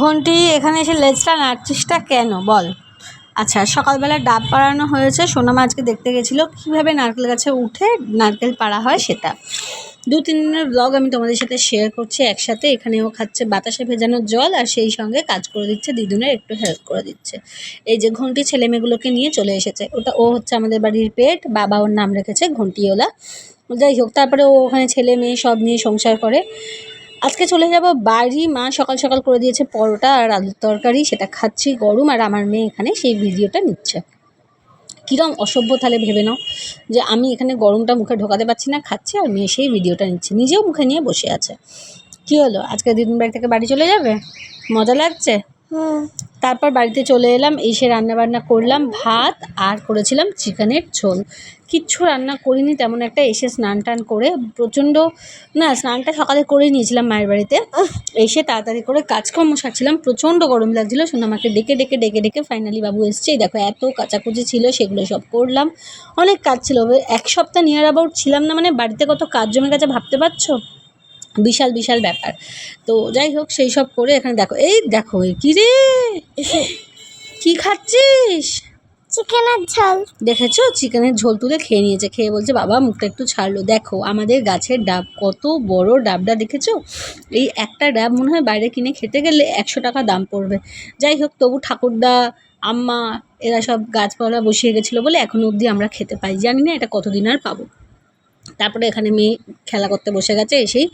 ঘন্টি এখানে এসে লেজটা নাড়ছিসটা কেন বল? আচ্ছা, সকালবেলা ডাব পাড়ানো হয়েছে, সোনামা আজকে দেখতে গেছিলো কীভাবে নারকেল গাছে উঠে নারকেল পাড়া হয় সেটা। 2-3 দিনের ব্লগ আমি তোমাদের সাথে শেয়ার করছি একসাথে। এখানে ও খাচ্ছে বাতাসে ভেজানো জল আর সেই সঙ্গে কাজ করে দিচ্ছে, দিদুনের একটু হেল্প করে দিচ্ছে। এই যে ঘন্টি ছেলেমেয়েগুলোকে নিয়ে চলে এসেছে, ও হচ্ছে আমাদের বাড়ির পেট, বাবা ওর নাম রেখেছে ঘন্টিওলা। যাই হোক, তারপরে ও ওখানে ছেলে মেয়ে সব নিয়ে সংসার করে। আজকে চলে যাব বাড়ি। মা সকাল সকাল করে দিয়েছে পরোটা আর আলুর তরকারি, সেটা খাচ্ছি গরম। আর আমার মেয়ে এখানে সেই ভিডিওটা নিচ্ছে। কীরকম অসভ্য তাহলে ভেবে নাও, যে আমি এখানে গরমটা মুখে ঢোকাতে পারছি না, খাচ্ছি, আর মেয়ে সেই ভিডিওটা নিচ্ছে, নিজেও মুখে নিয়ে বসে আছে। কী হলো, আজকে দিদিন বাড়ি থেকে বাড়ি চলে যাবে? মজা লাগছে? তারপর বাড়িতে চলে এলাম, এসে রান্নাবান্না করলাম, ভাত আর করেছিলাম চিকেনের ঝোল। কিচ্ছু রান্না করিনি তেমন একটা, এসে স্নান টান করে প্রচণ্ড, না স্নানটা সকালে করে নিয়েছিলাম মায়ের বাড়িতে, এসে তাড়াতাড়ি করে কাজকর্ম সারছিলাম। প্রচণ্ড গরম লাগছিলো, সোনামাকে ডেকে ফাইনালি বাবু এসছে। এই দেখো এত কাচাকুচি ছিল, সেগুলো সব করলাম। অনেক কাজ ছিল, 1 সপ্তাহ নিয়ার অ্যাবাউট ছিলাম না, মানে বাড়িতে কত কাজ জমে গেছে ভাবতে পারছো, বিশাল বিশাল ব্যাপার। তো যাই হোক, সেই সব করে এখানে দেখো, এই দেখো কী রে, কী খাচ্ছিস? চিকেনের ঝোল। দেখেছো, চিকেনের ঝোল তুলে খেয়ে নিয়েছে, খেয়ে বলছে বাবা মুখটা একটু ছাড়লো। দেখো আমাদের গাছের ডাব, কত বড় ডাবটা দেখেছো? এই একটা ডাব মনে হয় বাইরে কিনে খেতে গেলে 100 টাকা দাম পড়বে। যাই হোক, তবু ঠাকুরদা, আম্মা এরা সব গাছপালা বসিয়ে গেছিলো বলে এখনও অবধি আমরা খেতে পাই। জানি না এটা কতদিন আর পাবো। তারপরে এখানে মেয়ে খেলা করতে বসে গেছে, এসেই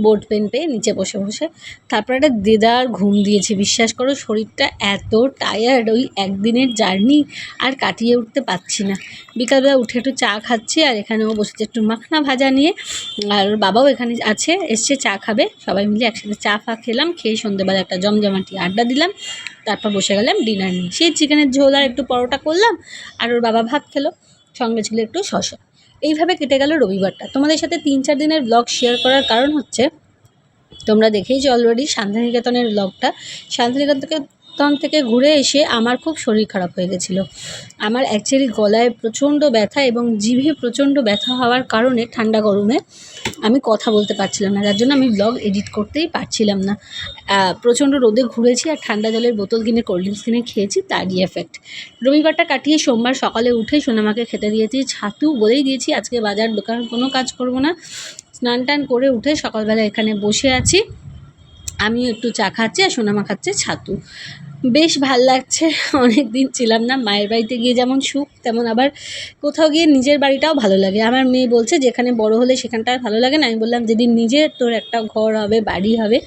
বোর্ড পেন পেয়ে নিচে বসে বসে। তারপরে একটা দেদার ঘুম দিয়েছি, বিশ্বাস করো শরীরটা এত টায়ার্ড, ওই একদিনের জার্নি আর কাটিয়ে উঠতে পারছি না। বিকালবেলা উঠে একটু চা খাচ্ছি, আর এখানেও বসেছে একটু মাখনা ভাজা নিয়ে, আর বাবাও এখানে আছে, এসছে চা খাবে। সবাই মিলে একসাথে চা ফা খেলাম, খেয়ে সন্ধ্যেবেলা একটা জমজমাটি আড্ডা দিলাম। তারপর বসে গেলাম ডিনার নিয়ে, সেই চিকেনের ঝোল আর একটু পরোটা করলাম, আর ওর বাবা ভাত খেলো, সঙ্গে ছিল একটু শসা। এইভাবে কেটে গেল রবিবারটা। তোমাদের সাথে 3-4 দিনের ব্লগ শেয়ার করার কারণ হচ্ছে, তোমরা দেখেইছো অলরেডি শান্তিনিকেতনের ব্লগটা। শান্তিনিকেতন থেকে ঘুরে এসে আমার খুব শরীর খারাপ হয়ে গেছিলো। আমার অ্যাকচুয়ালি গলায় প্রচণ্ড ব্যথা এবং জিভে প্রচণ্ড ব্যথা হওয়ার কারণে ঠান্ডা গরমে আমি কথা বলতে পারছিলাম না, যার জন্য আমি ব্লগ এডিট করতেই পারছিলাম না। প্রচণ্ড রোদে ঘুরেছি, আর ঠান্ডা জলের বোতল কিনে কোল্ড ড্রিঙ্কস কিনে খেয়েছি, তারই এফেক্ট। রবিবারটা কাটিয়ে সোমবার সকালে উঠে সোনামাকে খেতে দিয়েছি ছাতু, বলেই দিয়েছি আজকে বাজার দোকান কোনো কাজ করব না। স্নান টান করে উঠে সকালবেলা এখানে বসে আছি, আমিও একটু চা খাচ্ছি আর সোনামা খাচ্ছে ছাতু। বেশ ভাল লাগছে, অনেক দিন ছিলাম না। মায়ের বাড়িতে গিয়ে যেমন সুখ, তেমন আবার কোথাও গিয়ে নিজের বাড়িটাও ভালো লাগে। আমার মেয়ে বলছে যেখানে বড় হলে সেখানটা আর ভালো লাগে না। আমি বললাম যেদিন নিজের তোর একটা ঘর হবে, বাড়ি হবে,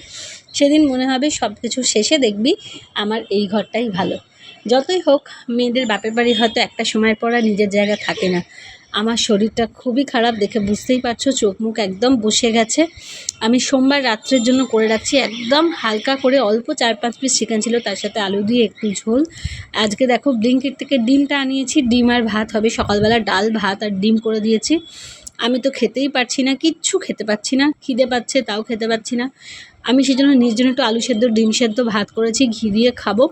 সেদিন মনে হবে সব কিছু শেষে দেখবি আমার এই ঘরটাই ভালো। যতই হোক, মেয়েদের বাপের বাড়ি হয়তো একটা সময়ের পর আর নিজের জায়গা থাকে না। আমার শরীরটা খুবই খারাপ, দেখে বুঝতেই পারছো, চোখ মুখ একদম বসে গেছে। আমি সোমবার রাত্রের জন্য করে রাখছি একদম হালকা করে, অল্প 4-5 পিস চিকেন ছিল, তার সাথে আলু দিয়ে একটু ঝোল। আজকে দেখো ব্লিঙ্কিট থেকে ডিমটা আনিয়েছি, ডিম আর ভাত হবে। সকালবেলা ডাল ভাত আর ডিম করে দিয়েছি। আমি তো খেতেই পারছি না, কিচ্ছু খেতে পারছি না, খিদে পাচ্ছে তাও খেতে পারছি না। আমি সেই জন্য নিজের জন্য একটু আলু সেদ্ধ ডিম সেদ্ধ ভাত করেছি, ঘি দিয়ে খাবো।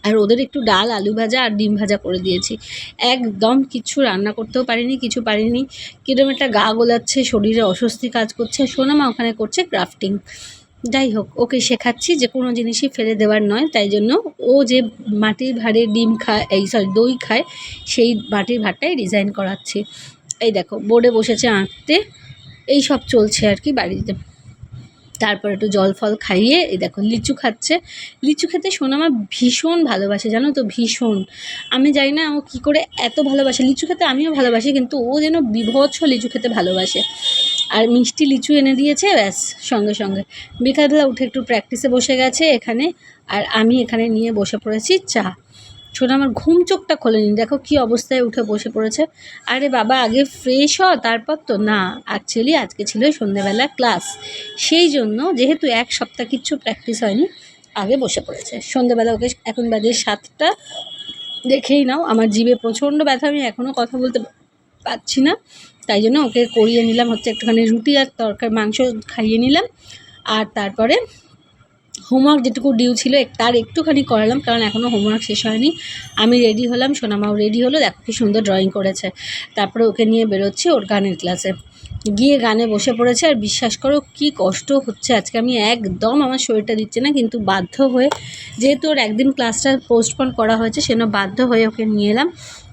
আর ওদের একটু ডাল আলু ভাজা আর ডিম ভাজা করে দিয়েছি। একদম কিচ্ছু রান্না করতেও পারিনি, কিছু পারিনি। কীরকম একটা গা গোলাচ্ছে, শরীরে অস্বস্তি কাজ করছে। সোনামা ওখানে করছে ক্রাফটিং। যাই হোক, ওকে শেখাচ্ছি যে কোনো জিনিসই ফেলে দেওয়ার নয়, তাই জন্য ও যে মাটির ভাঁড়ে ডিম খায়, দই খায়, সেই মাটির ভাঁড়টাই ডিজাইন করাচ্ছি। এই দেখো বোর্ডে বসেছে আঁকতে, এই সব চলছে আর কি বাড়িতে। তারপর একটু জল ফল খাইয়ে এই দেখো লিচু খাচ্ছে। লিচু খেতে সোনামা ভীষণ ভালোবাসে, জানো তো, ভীষণ। আমি জানি না ও কী করে এত ভালোবাসে লিচু খেতে, আমিও ভালোবাসি, কিন্তু ও যেন বীভৎস লিচু খেতে ভালোবাসে। আর মিষ্টি লিচু এনে দিয়েছে, ব্যাস সঙ্গে সঙ্গে বিকালবেলা উঠে একটু প্র্যাকটিসে বসে গেছে এখানে, আর আমি এখানে নিয়ে বসে পড়েছি চা। শোনো, আমার ঘুম চোখটা খোলেনি, দেখো কী অবস্থায় উঠে বসে পড়েছে। আরে বাবা আগে ফ্রেশ হ, তারপর তো না। অ্যাকচুয়ালি আজকে ছিল সন্ধ্যেবেলা ক্লাস, সেই জন্য যেহেতু 1 সপ্তাহ কিচ্ছু প্র্যাকটিস হয়নি, আগে বসে পড়েছে। সন্ধ্যেবেলা ওকে, এখন বাজে 7টা, দেখেই নাও আমার জিভে প্রচণ্ড ব্যথা, আমি এখনও কথা বলতে পারছি না। তাই জন্য ওকে করিয়ে নিলাম হচ্ছে একটুখানি রুটি আর তরকারি মাংস খাইয়ে নিলাম। আর তারপরে হোমওয়ার্ক যেটুকু ডিউ ছিল তার একটুখানি করালাম, কারণ এখনও হোমওয়ার্ক শেষ হয়নি। আমি রেডি হলাম, সোনামাও রেডি হলো, দেখো কি সুন্দর ড্রয়িং করেছে। তারপরে ওকে নিয়ে বেরোচ্ছি ওর গানের ক্লাসে। গিয়ে গানে বসে পড়েছে। আর বিশ্বাস করো কি কষ্ট হচ্ছে আজকে, আমি একদম আমার শরীরটা দিচ্ছে না, কিন্তু বাধ্য হয়ে, যেহেতু ওর একদিন ক্লাসটা পোস্টপোন করা হয়েছে সেজন্য বাধ্য হয়ে ওকে নিয়ে এলাম।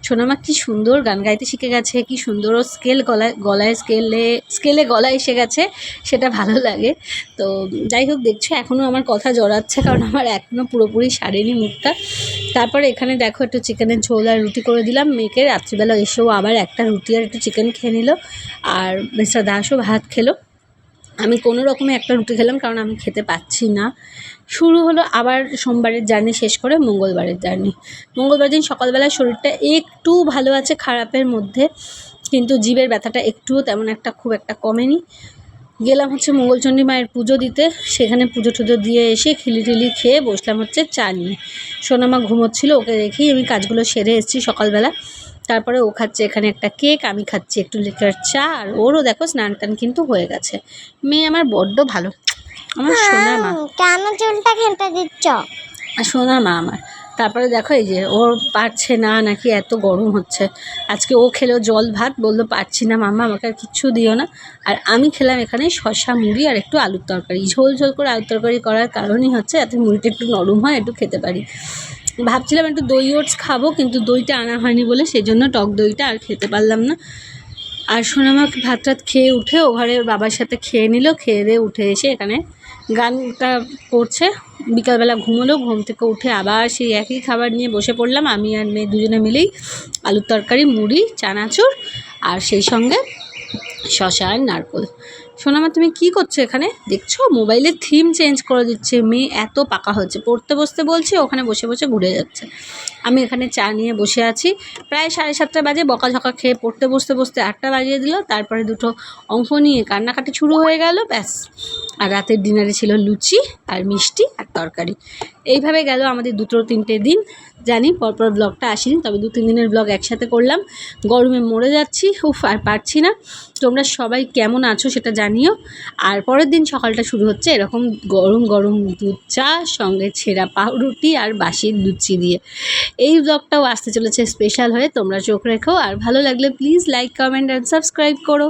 সোনামা কি সুন্দর গান গাইতে শিখে গেছে, কি সুন্দর ও স্কেল গলায় স্কেলে গলায় এসে গেছে, সেটা ভালো লাগে। তো যাই হোক, দেখছো এখনও আমার কথা জড়াচ্ছে, কারণ আমার এখনও পুরোপুরি সারেনি মুখটা। তারপরে এখানে দেখো একটু চিকেনের ঝোল আর রুটি করে দিলাম মেয়েকে। রাত্রিবেলা এসেও আবার একটা রুটি আর একটু চিকেন খেয়ে নিল, আর মিস্টার দাসও ভাত খেলো। আমি কোনো রকমে একটা রুটি খেলাম, কারণ আমি খেতে পাচ্ছি না। শুরু হলো আবার সোমবারের জার্নি শেষ করে মঙ্গলবারের জার্নি। মঙ্গলবার দিন সকালবেলা শরীরটা একটু ভালো আছে, খারাপের মধ্যে, কিন্তু জিভের ব্যথাটা একটুও তেমন একটা খুব একটা কমেনি। গেলাম হচ্ছে মঙ্গলচণ্ডী মায়ের পুজো দিতে, সেখানে পুজো টুজো দিয়ে এসে খিলি খেয়ে বসলাম হচ্ছে চা নিয়ে। সোনামা ঘুমোচ্ছিল, ওকে রেখেই আমি কাজগুলো সেরে এসেছি সকালবেলা। তারপরে ও খাচ্ছে এখানে একটা কেক, আমি খাচ্ছি একটু লিকার চা, আর ওরও দেখো স্নান টান কিন্তু হয়ে গেছে। মেয়ে আমার বড্ড ভালো, আমার সোনা মা, কেন চুলটা খেলতে দিচ্ছ? আর সোনা মা আমার। তারপরে দেখো এই যে ওর পারছে না, নাকি এত গরম হচ্ছে। আজকে ও খেলো জল ভাত, বললো পারছি না মাম্মা, আমাকে আর কিচ্ছু দিও না। আর আমি খেলাম এখানে শসা মুড়ি আর একটু আলুর তরকারি। ঝোল ঝোল করে আলুর তরকারি করার কারণই হচ্ছে যাতে মুড়িটা একটু নরম হয়, একটু খেতে পারি। ভাবছিলাম একটু দই ওটস খাবো, কিন্তু দইটা আনা হয়নি বলে সেই জন্য টক দইটা আর খেতে পারলাম না। আর সোনামা ভাত টাত খেয়ে উঠে ও ঘরে বাবার সাথে খেয়ে নিল, খেয়ে দিয়ে উঠে এসে এখানে গানটা করছে। বিকালবেলা ঘুমোলো, ঘুম থেকে উঠে আবার সেই একই খাবার নিয়ে বসে পড়লাম। আমি আর মেয়ে দুজনে মিলেই আলুর তরকারি, মুড়ি, চানাচুর, আর সেই সঙ্গে শসা আর নারকোল। সোনামা তুমি কি করছো এখানে? দেখছো মোবাইলের থিম চেঞ্জ করে দিচ্ছে। মেয়ে এত পাকা হচ্ছে, পড়তে বসতে বলছে, ওখানে বসে বসে ঘুরে যাচ্ছে। আমি এখানে চা নিয়ে বসে আছি, প্রায় 7:30 বাজে। বকাঝকা খেয়ে পড়তে বসতে 8টা বাজিয়ে দিল। তারপরে দুটো অঙ্ক নিয়ে কান্নাকাটি শুরু হয়ে গেল, ব্যাস। আর রাতের ডিনারে ছিল লুচি আর মিষ্টি আর তরকারি। এইভাবে গেল আমাদের 2-3 দিন। জানি পরপর ব্লগটা আসেনি, তবে 2-3 দিনের ব্লগ একসাথে করলাম। গরমে মরে যাচ্ছি, আর পারছি না। তোমরা সবাই কেমন আছো সেটা জানিও। আর পরের দিন সকালটা শুরু হচ্ছে এরকম গরম গরম দুধ চা, সঙ্গে ছেঁড়া পাউরুটি আর বাসির লুচি দিয়ে। এই ব্লগটাও আসতে চলেছে স্পেশাল হয়ে, তোমরা চোখ রেখো। আর ভালো লাগলে please like, comment and subscribe করো।